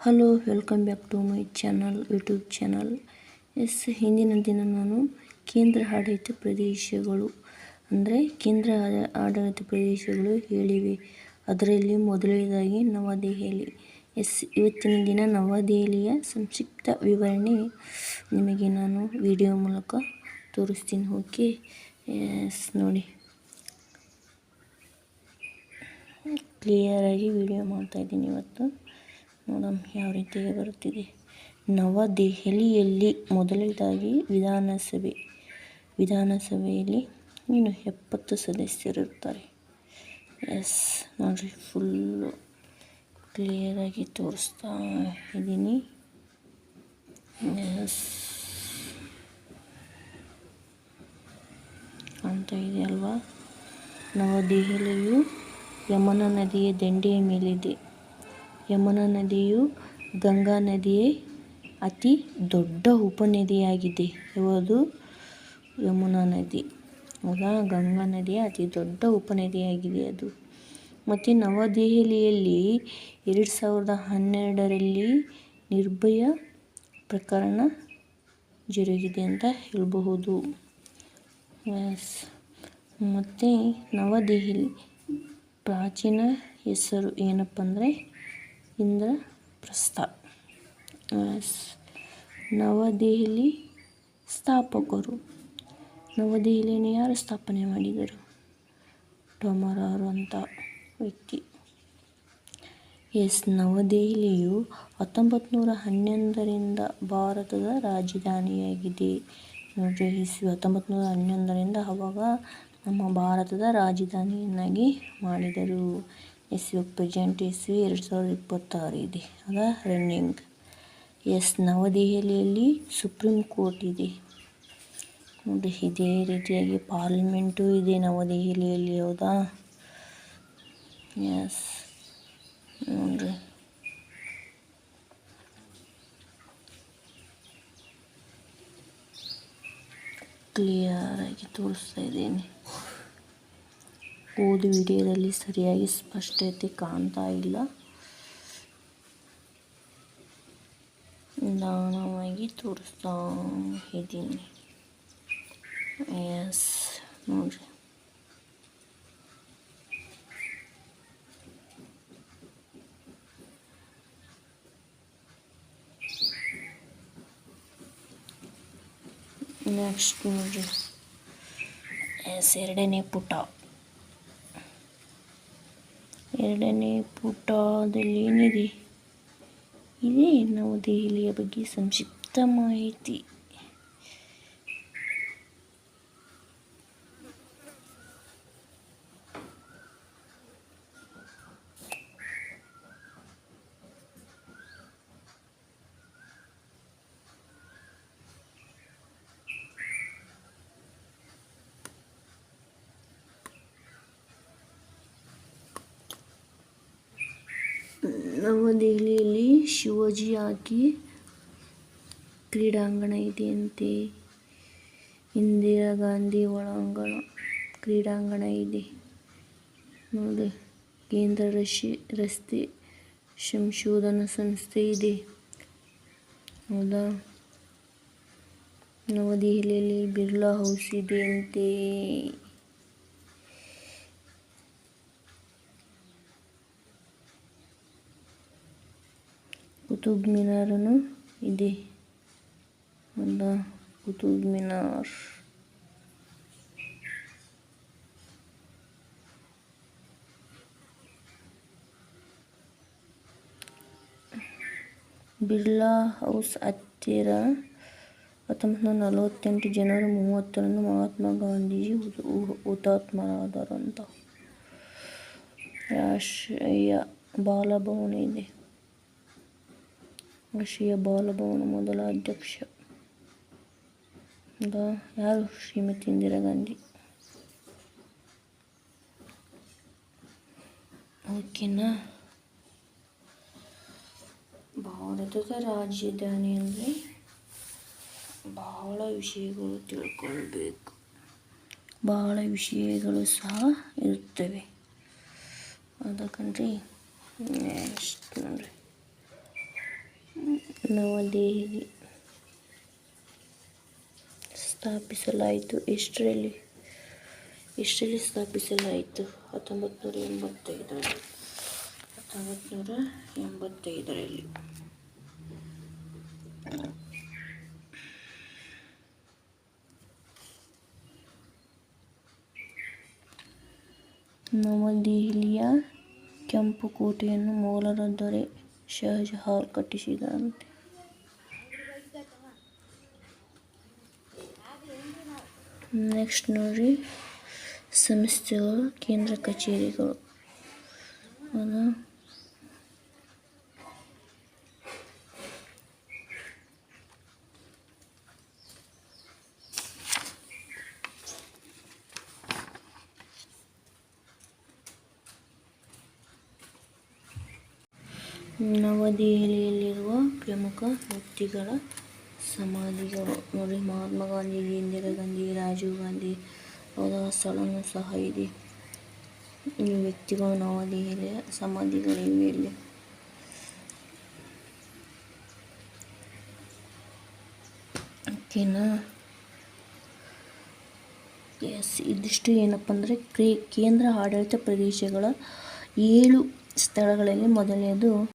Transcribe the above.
Hello, welcome back to my YouTube channel. ಹಿಂದಿನ ದಿನ ನಾನು ಕೇಂದ್ರ ಆಡಳಿತ ಪ್ರದೇಶಗಳು ಹೇಳಿವೆ. ಅದರಲ್ಲಿ ಮೊದಲನೇದಾಗಿ ನವದೆಹಲಿ. ಇವತ್ತಿನ ದಿನ ನವದೆಹಲಿಯ ಸಂಕ್ಷಿಪ್ತ ವಿವರಣೆ ನಿಮಗೆ ನಾನು ವಿಡಿಯೋ ಮೂಲಕ ತೋರಿಸ್ತೀನಿ. ಓಕೆ, ನೋಡಿ, ಕ್ಲಿಯರಾಗಿ ವಿಡಿಯೋ ಮಾಡ್ತಾಯಿದ್ದೀನಿ ಇವತ್ತು. ನೋಡೋಣ ಯಾವ ರೀತಿಯಾಗಿ ಬರುತ್ತಿದೆ. ನವದೆಹಲಿಯಲ್ಲಿ ಮೊದಲನೇದಾಗಿ ವಿಧಾನಸಭೆಯಲ್ಲಿ 70 ಸದಸ್ಯರಿರ್ತಾರೆ. ನೋಡಿರಿ, ಫುಲ್ಲು ಕ್ಲಿಯರಾಗಿ ತೋರಿಸ್ತಾ ಇದ್ದೀನಿ. ಅಂತ ಇದೆ ಅಲ್ವಾ. ನವದೆಹಲಿಯು ಯಮುನಾ ನದಿಯ ದಂಡೆಯ ಮೇಲಿದೆ. ಯಮುನಾ ನದಿಯು ಗಂಗಾ ನದಿಯ ಅತಿ ದೊಡ್ಡ ಉಪನದಿಯಾಗಿದೆ. ಯಾವುದು? ಯಮುನಾ ನದಿ. ಹೌದಾ? ಗಂಗಾ ನದಿಯ ಅತಿ ದೊಡ್ಡ ಉಪನದಿಯಾಗಿದೆ ಅದು. ಮತ್ತು ನವದೆಹಲಿಯಲ್ಲಿ 2012ರಲ್ಲಿ ನಿರ್ಭಯ ಪ್ರಕರಣ ಜರುಗಿದೆ ಅಂತ ಹೇಳಬಹುದು. ಮತ್ತು ನವದೆಹಲಿ ಪ್ರಾಚೀನ ಹೆಸರು ಏನಪ್ಪ ಅಂದರೆ ಇಂದ್ರಪ್ರಸ್ಥ. ನವದೆಹಲಿ ಸ್ಥಾಪಕರು. ನವದೆಹಲಿಯನ್ನು ಯಾರು ಸ್ಥಾಪನೆ ಮಾಡಿದರು? ಟೊಮರಾರು ಅಂತ ವ್ಯಕ್ತಿ. ನವದೆಹಲಿಯು 1911ರಿಂದ ಭಾರತದ ರಾಜಧಾನಿಯಾಗಿದೆ. ನೋಡ್ರಿ, 1911ರಿಂದ ಆವಾಗ ನಮ್ಮ ಭಾರತದ ರಾಜಧಾನಿಯನ್ನಾಗಿ ಮಾಡಿದರು. ಪ್ರೆಸೆಂಟ್ 2026 ಇದೆ. ಅದ ರನ್ನಿಂಗ್. ನವದೆಹಲಿಯಲ್ಲಿ ಸುಪ್ರೀಂ ಕೋರ್ಟ್ ಇದೆ. ನೋಡಿ, ಇದೇ ರೀತಿಯಾಗಿ ಪಾರ್ಲಿಮೆಂಟು ಇದೆ ನವದೆಹಲಿಯಲ್ಲಿ. ಹೌದಾ? ನೋಡ್ರಿ, ಕ್ಲಿಯರಾಗಿ ತೋರಿಸ್ತಾ ಇದ್ದೀನಿ. ಓದು ವಿಡಿಯೋದಲ್ಲಿ ಸರಿಯಾಗಿ ಸ್ಪಷ್ಟತೆ ಕಾಣ್ತಾ ಇಲ್ಲ. ನಿಧಾನವಾಗಿ ತೋರಿಸ್ತಾ ಇದ್ದೀನಿ. ನೋಡ್ರಿ, ನೆಕ್ಸ್ಟ್ ನೋಡ್ರಿ, ಎರಡನೇ ಪುಟದಲ್ಲಿ ಏನಿದೆ? ಇದೇ ನವದೆಹಲಿಯ ಬಗ್ಗೆ ಸಂಕ್ಷಿಪ್ತ ಮಾಹಿತಿ. ನವದೆಹಲಿಯಲ್ಲಿ ಶಿವಾಜಿ ಹಾಕಿ ಕ್ರೀಡಾಂಗಣ ಇದೆಯಂತೆ. ಇಂದಿರಾ ಗಾಂಧಿ ಒಳಾಂಗಣ ಕ್ರೀಡಾಂಗಣ ಇದೆ. ನೋಡಿ, ಕೇಂದ್ರ ರಸ್ತೆ ಸಂಶೋಧನಾ ಸಂಸ್ಥೆ ಇದೆ. ಹೌದಾ? ನವದೆಹಲಿಯಲ್ಲಿ ಬಿರ್ಲಾ ಹೌಸ್ ಇದೆಯಂತೆ. ಕುತುಬ್ ಮಿನಾರನು ಇದೆ. ಹೌದಾ? ಕುತುಬ್ ಮಿನಾರ್. ಬಿರ್ಲಾ ಹೌಸ್ ಹತ್ತಿರ 1948 ಜನವರಿ 30ರಂದು ಮಹಾತ್ಮ ಗಾಂಧೀಜಿ ಹುತಾತ್ಮರಾದರಂತ. ರಾಷ್ಟ್ರೀಯ ಬಾಲಭವನ ಇದೆ. ರಾಷ್ಟ್ರೀಯ ಬಾಲಭವನ ಮೊದಲ ಅಧ್ಯಕ್ಷ ಯಾರು? ಶ್ರೀಮತಿ ಇಂದಿರಾ ಗಾಂಧಿ. ಓಕೆನಾ? ಭಾರತದ ರಾಜಧಾನಿ ಅಂದರೆ ಬಹಳ ವಿಷಯಗಳು ತಿಳ್ಕೊಳ್ಬೇಕು. ಬಹಳ ವಿಷಯಗಳು ಸಹ ಇರುತ್ತವೆ. ಅದಕ್ಕಂದ್ರೆ ನೋಡ್ರಿ, ನವದೆಹಲಿ ಸ್ಥಾಪಿಸಲಾಯಿತು. ಎಷ್ಟರಲ್ಲಿ ಸ್ಥಾಪಿಸಲಾಯಿತು? 1985ರಲ್ಲಿ. ನವದೆಹಲಿಯ ಕೆಂಪು ಕೋಟೆಯನ್ನು ಮೊಘಲರ ದೊರೆ ಶಹಜಹಾನ್ ಕಟ್ಟಿಸಿದಂತೆ. ನೆಕ್ಸ್ಟ್ ನೋಡ್ರಿ, ಸಂಸ್ಥೆಗಳು, ಕೇಂದ್ರ ಕಚೇರಿಗಳು. ನವದೆಹಲಿಯಲ್ಲಿರುವ ಪ್ರಮುಖ ವ್ಯಕ್ತಿಗಳ ಸಮಾಧಿಗಳು ನೋಡಿ. ಮಹಾತ್ಮ ಗಾಂಧಿ, ಇಂದಿರಾ ಗಾಂಧಿ, ರಾಜೀವ್ ಗಾಂಧಿ ಅವರ ಸ್ಥಳನೂ ಸಹ ಇದೆ. ಈ ವ್ಯಕ್ತಿಗಳು ನವದೆಹಲಿಯ ಸಮಾಧಿಗಳಿವೆ ಇಲ್ಲಿ. ಓಕೆನಾ? ಎಸ್, ಇದಿಷ್ಟು ಏನಪ್ಪ ಅಂದರೆ ಕೇಂದ್ರ ಆಡಳಿತ ಪ್ರದೇಶಗಳ 7 ಸ್ಥಳಗಳಲ್ಲಿ ಮೊದಲನೇದು